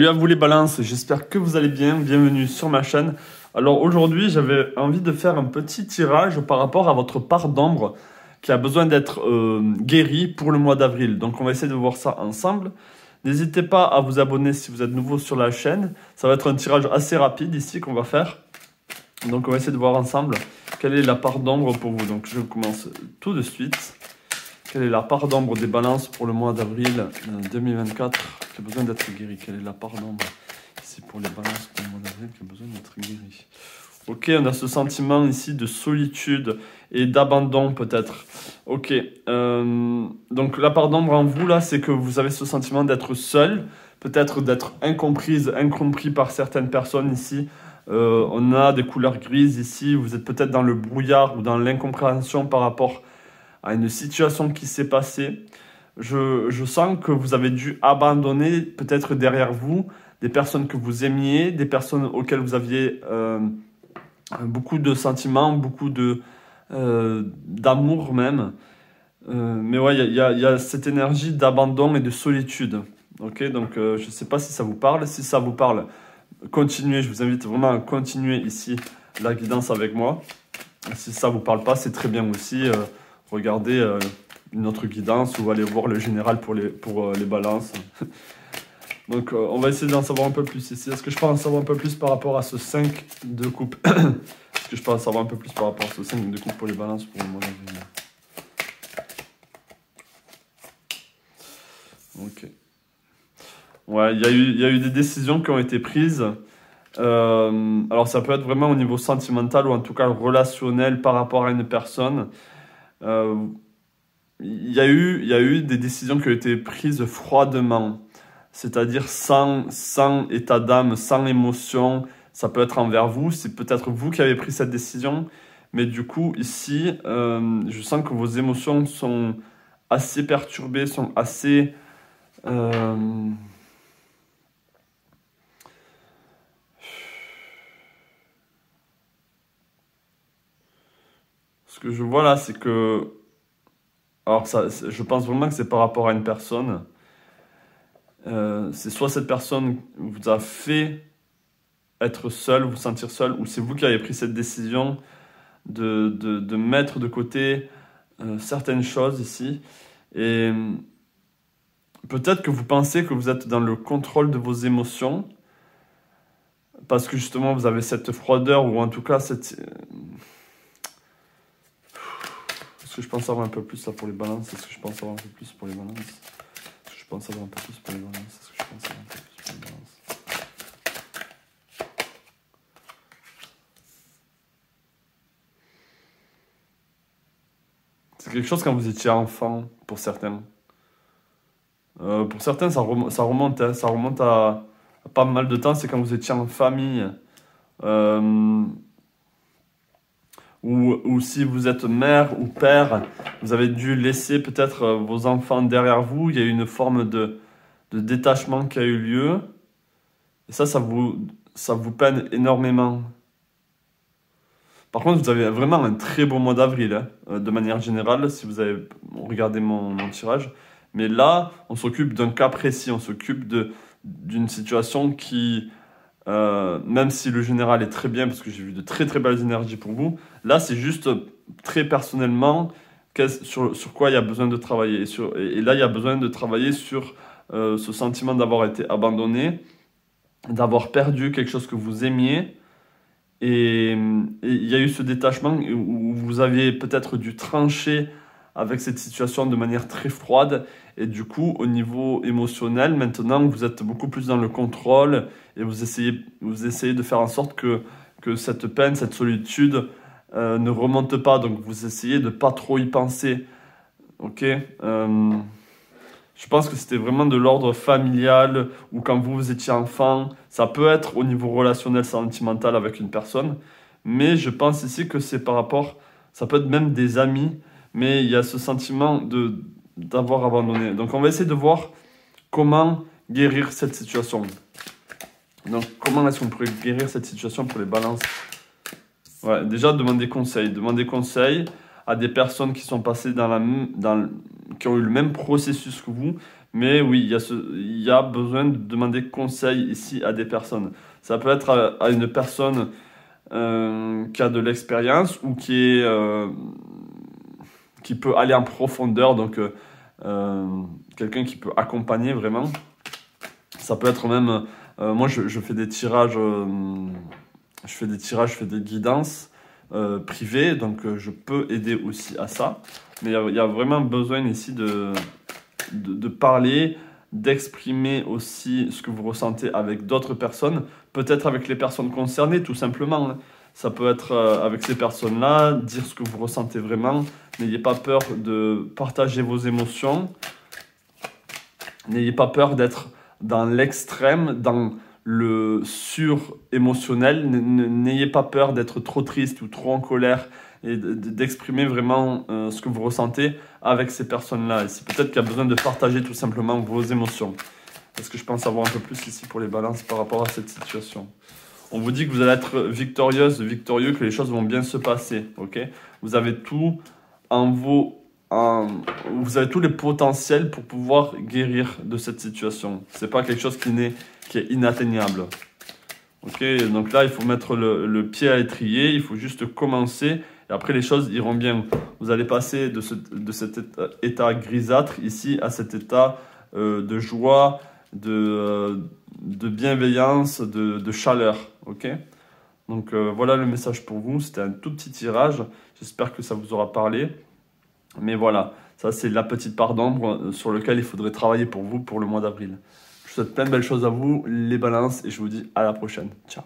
Salut à vous les balances, j'espère que vous allez bien, bienvenue sur ma chaîne. Alors aujourd'hui j'avais envie de faire un petit tirage par rapport à votre part d'ombre qui a besoin d'être guérie pour le mois d'avril. Donc on va essayer de voir ça ensemble. N'hésitez pas à vous abonner si vous êtes nouveau sur la chaîne. Ça va être un tirage assez rapide ici qu'on va faire. Donc on va essayer de voir ensemble quelle est la part d'ombre pour vous. Donc je commence tout de suite. Quelle est la part d'ombre des balances pour le mois d'avril 2024 qui a besoin d'être guérie? Quelle est la part d'ombre ici pour les balances pour le mois d'avril qui a besoin d'être guérie? Ok, on a ce sentiment ici de solitude et d'abandon peut-être. Ok, donc la part d'ombre en vous là, c'est que vous avez ce sentiment d'être seul, peut-être d'être incomprise, incompris par certaines personnes ici. On a des couleurs grises ici, vous êtes peut-être dans le brouillard ou dans l'incompréhension par rapport à une situation qui s'est passée. Je sens que vous avez dû abandonner peut-être derrière vous des personnes que vous aimiez, des personnes auxquelles vous aviez beaucoup de sentiments, beaucoup d'amour même. Mais ouais, il y a cette énergie d'abandon et de solitude. Ok, donc je ne sais pas si ça vous parle. Si ça vous parle, continuez. Je vous invite vraiment à continuer ici la guidance avec moi. Si ça ne vous parle pas, c'est très bien aussi. Regardez une autre guidance ou allez voir le général pour les balances. Donc on va essayer d'en savoir un peu plus ici. Est-ce que je peux en savoir un peu plus par rapport à ce 5 de coupe? Est-ce que je peux en savoir un peu plus par rapport à ce 5 de coupe pour les balances pour le mois d'avril? Ok. Ouais, il y a eu des décisions qui ont été prises. Alors ça peut être vraiment au niveau sentimental ou en tout cas relationnel par rapport à une personne. Il y a eu des décisions qui ont été prises froidement, c'est-à-dire sans état d'âme, sans émotion. Ça peut être envers vous, c'est peut-être vous qui avez pris cette décision, mais du coup, ici, je sens que vos émotions sont assez perturbées, sont assez... Ce que je vois là, c'est que... Alors, ça, je pense vraiment que c'est par rapport à une personne. C'est soit cette personne vous a fait être seul, vous sentir seul, ou c'est vous qui avez pris cette décision de mettre de côté certaines choses ici. Et peut-être que vous pensez que vous êtes dans le contrôle de vos émotions, parce que justement vous avez cette froideur, ou en tout cas cette... Est-ce que je pense avoir un peu plus là pour les balances? Est-ce que je pense avoir un peu plus pour les balances? Est-ce que je pense avoir un peu plus pour les balances? Est-ce que je pense avoir un peu plus pour les balances? C'est quelque chose quand vous étiez enfant, pour certains. Pour certains, ça remonte, hein, ça remonte à pas mal de temps. C'est quand vous étiez en famille. Ou si vous êtes mère ou père, vous avez dû laisser peut-être vos enfants derrière vous. Il y a eu une forme de détachement qui a eu lieu. Et ça vous peine énormément. Par contre, vous avez vraiment un très beau mois d'avril, hein, de manière générale, si vous avez regardé mon tirage. Mais là, on s'occupe d'un cas précis, on s'occupe d'une situation qui, même si le général est très bien, parce que j'ai vu de très très belles énergies pour vous, là c'est juste très personnellement sur quoi il y a besoin de travailler. Et là, il y a besoin de travailler sur ce sentiment d'avoir été abandonné, d'avoir perdu quelque chose que vous aimiez. Et il y a eu ce détachement où vous aviez peut-être dû trancher avec cette situation de manière très froide. Et du coup, au niveau émotionnel, maintenant, vous êtes beaucoup plus dans le contrôle et vous essayez de faire en sorte que cette peine, cette solitude ne remonte pas. Donc, vous essayez de ne pas trop y penser. Ok, je pense que c'était vraiment de l'ordre familial ou quand vous étiez enfant. Ça peut être au niveau relationnel, sentimental avec une personne. Mais je pense ici que c'est par rapport... Ça peut être même des amis. Mais il y a ce sentiment d'avoir abandonné. Donc on va essayer de voir comment guérir cette situation. Donc comment est-ce qu'on pourrait guérir cette situation pour les balances? Ouais, déjà demander conseil. Demander conseil à des personnes qui sont passées qui ont eu le même processus que vous, Mais oui, il y a besoin de demander conseil ici à des personnes. Ça peut être à une personne qui a de l'expérience ou qui peut aller en profondeur, donc quelqu'un qui peut accompagner vraiment. Ça peut être même, moi je fais des tirages, je fais des guidances privées, donc je peux aider aussi à ça. Mais il y a vraiment besoin ici de parler, d'exprimer aussi ce que vous ressentez avec d'autres personnes, peut-être avec les personnes concernées tout simplement, hein. Ça peut être avec ces personnes-là, dire ce que vous ressentez vraiment. N'ayez pas peur de partager vos émotions. N'ayez pas peur d'être dans l'extrême, dans le sur-émotionnel. N'ayez pas peur d'être trop triste ou trop en colère et d'exprimer vraiment ce que vous ressentez avec ces personnes-là. Et c'est peut-être qu'il y a besoin de partager tout simplement vos émotions. Parce que je pense avoir un peu plus ici pour les balances par rapport à cette situation. On vous dit que vous allez être victorieuse, victorieux, que les choses vont bien se passer. Ok? Vous avez tout vous avez tous les potentiels pour pouvoir guérir de cette situation. C'est pas quelque chose qui est inatteignable. Ok? Donc là, il faut mettre le pied à l'étrier, il faut juste commencer. Et après, les choses iront bien. Vous allez passer de cet état grisâtre ici à cet état de joie, de bienveillance, de chaleur. Ok? Donc voilà le message pour vous. C'était un tout petit tirage. J'espère que ça vous aura parlé. Mais voilà, ça c'est la petite part d'ombre sur laquelle il faudrait travailler pour vous pour le mois d'avril. Je vous souhaite plein de belles choses à vous, les balances, et je vous dis à la prochaine. Ciao.